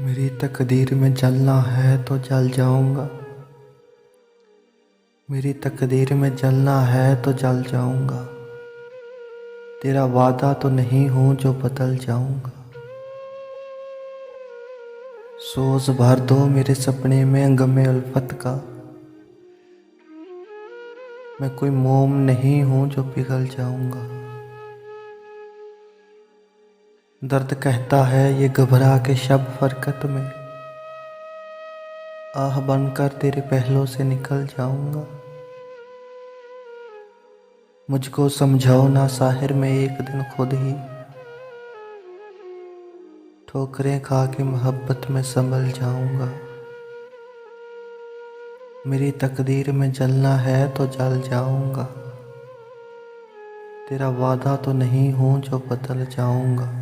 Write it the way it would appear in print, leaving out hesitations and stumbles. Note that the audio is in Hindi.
मेरी तकदीर में जलना है तो जल जाऊंगा। मेरी तकदीर में जलना है तो जल जाऊंगा। तेरा वादा तो नहीं हूँ जो बदल जाऊंगा। सोच भर दो मेरे सपने में गमे उल्फत का। मैं कोई मोम नहीं हूँ जो पिघल जाऊंगा। दर्द कहता है ये घबरा के शब फरकत में, आह बनकर तेरे पहलों से निकल जाऊंगा। मुझको समझाओ ना साहिर, मैं एक दिन खुद ही ठोकरें खा के मोहब्बत में संभल जाऊंगा। मेरी तकदीर में जलना है तो जल जाऊंगा। तेरा वादा तो नहीं हूँ जो बदल जाऊंगा।